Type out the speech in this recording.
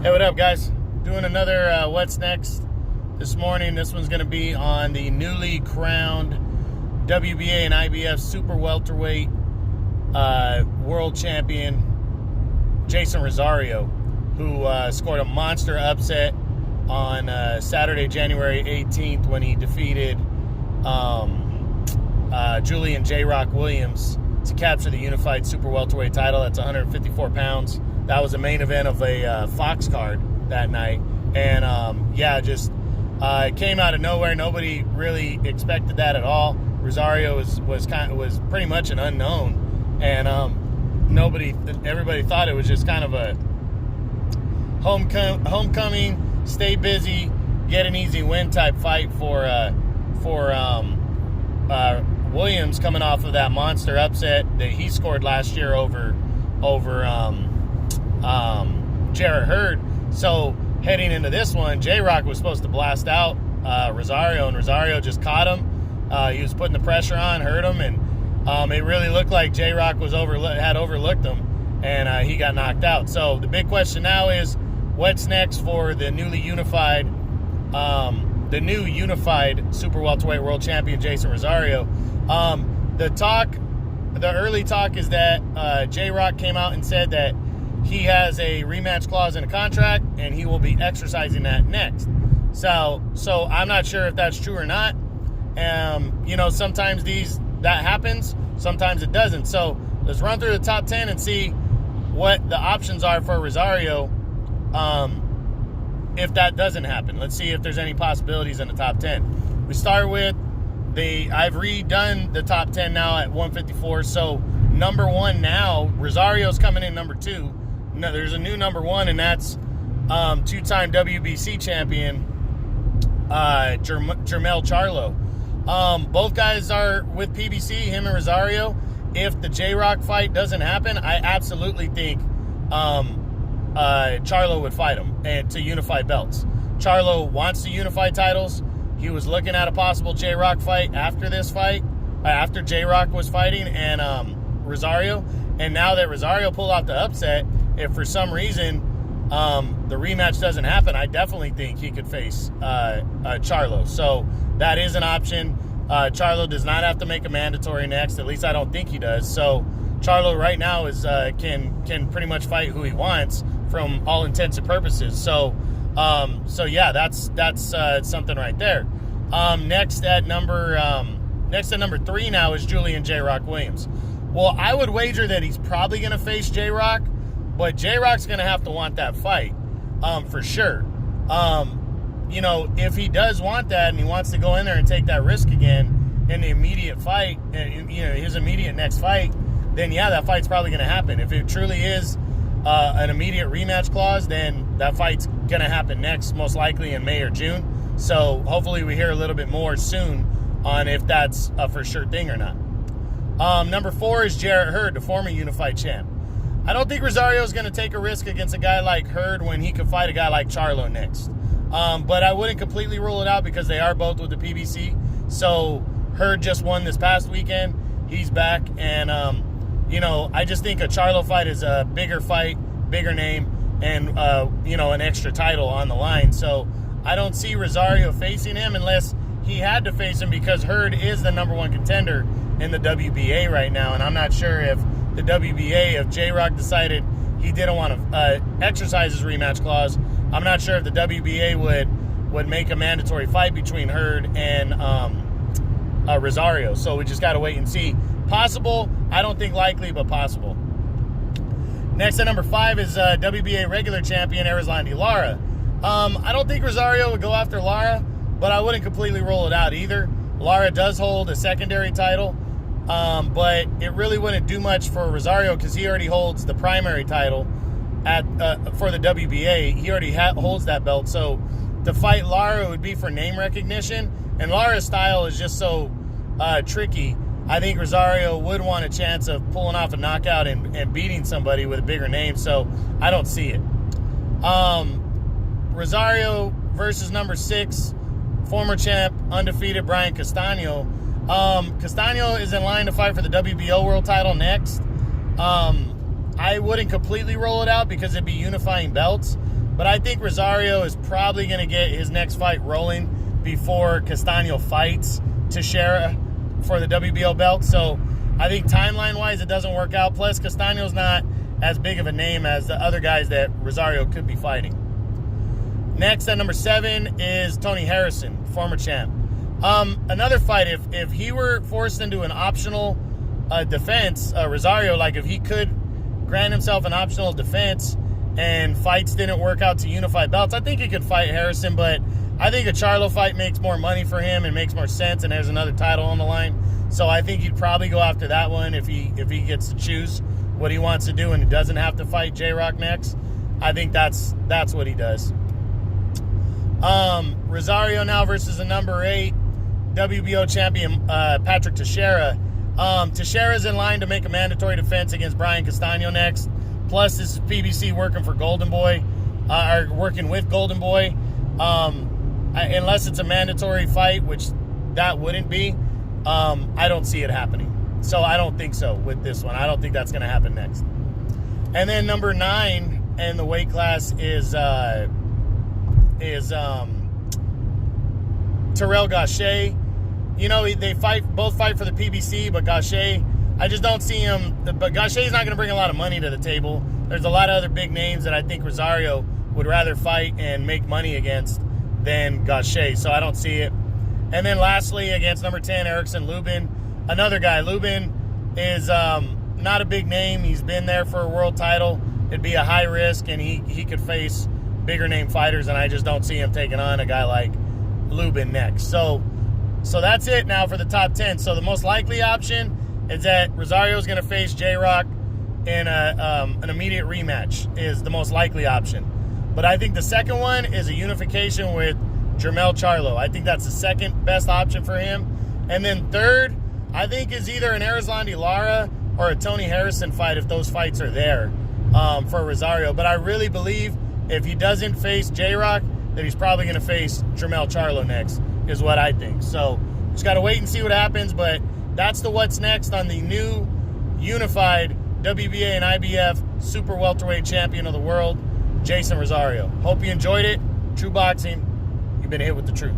Hey, what up, guys? Doing another What's Next this morning. This one's going to be on the newly crowned WBA and IBF Super-Welterweight world champion, Jeison Rosario, who scored a monster upset on Saturday, January 18th, when he defeated Julian J-Rock Williams to capture the unified Super-Welterweight title. That's 154 pounds. That was the main event of a Fox card that night. And, it came out of nowhere. Nobody really expected that at all. Rosario was pretty much an unknown. And everybody thought it was just kind of a homecoming, stay busy, get an easy win type fight for Williams, coming off of that monster upset that he scored last year over Jarrett Hurd. So heading into this one, J-Rock was supposed to blast out Rosario, and Rosario just caught him. He was putting the pressure on, hurt him, and it really looked like J-Rock had overlooked him, and he got knocked out. So the big question now is, what's next for the new unified Super Welterweight world champion Jeison Rosario? The early talk is that J-Rock came out and said that he has a rematch clause in a contract, and he will be exercising that next. So I'm not sure if that's true or not. Sometimes that happens, sometimes it doesn't. So let's run through the top 10 and see what the options are for Rosario if that doesn't happen. Let's see if there's any possibilities in the top 10. We start with I've redone the top 10 now at 154. So number one now, Rosario's coming in number two. No, there's a new number one, and that's two-time WBC champion Jermell Charlo. Both guys are with PBC, him and Rosario. If the J-Rock fight doesn't happen, I absolutely think Charlo would fight him and to unify belts. Charlo wants to unify titles. He was looking at a possible J-Rock fight after this fight, after J-Rock was fighting and Rosario. And now that Rosario pulled off the upset, if for some reason the rematch doesn't happen, I definitely think he could face Charlo. So that is an option. Charlo does not have to make a mandatory next. At least I don't think he does. So Charlo right now is can pretty much fight who he wants from all intents and purposes. So that's something right there. Next at number 3 now is Julian J-Rock Williams. Well, I would wager that he's probably going to face J-Rock, but J-Rock's going to have to want that fight for sure. If he does want that and he wants to go in there and take that risk again in the immediate fight, his immediate next fight, then yeah, that fight's probably going to happen. If it truly is an immediate rematch clause, then that fight's going to happen next, most likely in May or June. So hopefully we hear a little bit more soon on if that's a for sure thing or not. Number 4 is Jarrett Hurd, the former unified champ. I don't think Rosario is going to take a risk against a guy like Hurd when he could fight a guy like Charlo next. But I wouldn't completely rule it out because they are both with the PBC. So Hurd just won this past weekend. He's back. And, I just think a Charlo fight is a bigger fight, bigger name, and, an extra title on the line. So I don't see Rosario facing him unless he had to face him, because Hurd is the number one contender in the WBA right now. And I'm not sure if the WBA, if J-Rock decided he didn't want to exercise his rematch clause, I'm not sure if the WBA would make a mandatory fight between Hurd and Rosario. So we just got to wait and see. Possible. I don't think likely, but possible. Next at number 5 is WBA regular champion Erislandy Lara. I don't think Rosario would go after Lara, but I wouldn't completely rule it out either. Lara does hold a secondary title, but it really wouldn't do much for Rosario because he already holds the primary title for the WBA. He already holds that belt. So to fight Lara would be for name recognition, and Lara's style is just so tricky. I think Rosario would want a chance of pulling off a knockout and beating somebody with a bigger name, so I don't see it. Rosario versus number 6, former champ, undefeated Brian Castano. Castano is in line to fight for the WBO world title next. I wouldn't completely roll it out because it'd be unifying belts. But I think Rosario is probably going to get his next fight rolling before Castaño fights Teixeira for the WBO belt. So I think timeline-wise it doesn't work out. Plus, Castaño's not as big of a name as the other guys that Rosario could be fighting. Next at number 7 is Tony Harrison, former champ. Another fight, if he were forced into an optional defense, Rosario, like if he could grant himself an optional defense and fights didn't work out to unify belts, I think he could fight Harrison, but I think a Charlo fight makes more money for him and makes more sense, and there's another title on the line. So I think he'd probably go after that one if he gets to choose what he wants to do and he doesn't have to fight J-Rock next. I think that's what he does. Rosario now versus the number 8 WBO champion, Patrick Teixeira. Teixeira's in line to make a mandatory defense against Brian Castaño next. Plus, this is PBC working for Golden Boy, or working with Golden Boy. Unless it's a mandatory fight, which that wouldn't be, I don't see it happening. So I don't think so with this one. I don't think that's going to happen next. And then number 9 in the weight class is Terrell Gausha. You know, they both fight for the PBC, but Gausha, I just don't see him. But Gausha's not going to bring a lot of money to the table. There's a lot of other big names that I think Rosario would rather fight and make money against than Gausha, so I don't see it. And then lastly, against number 10, Erickson Lubin. Another guy. Lubin is not a big name. He's been there for a world title. It'd be a high risk, and he could face bigger name fighters, and I just don't see him taking on a guy like Lubin next. So that's it now for the top 10. So the most likely option is that Rosario's going to face J-Rock in an immediate rematch is the most likely option. But I think the second one is a unification with Jermell Charlo. I think that's the second best option for him. And then third, I think is either an Erislandy Lara or a Tony Harrison fight if those fights are there for Rosario. But I really believe if he doesn't face J-Rock, that he's probably going to face Jermell Charlo next, is what I think. So just got to wait and see what happens. But that's the what's next on the new unified WBA and IBF Super Welterweight champion of the world, Jeison Rosario. Hope you enjoyed it. True Boxing, you've been hit with the truth.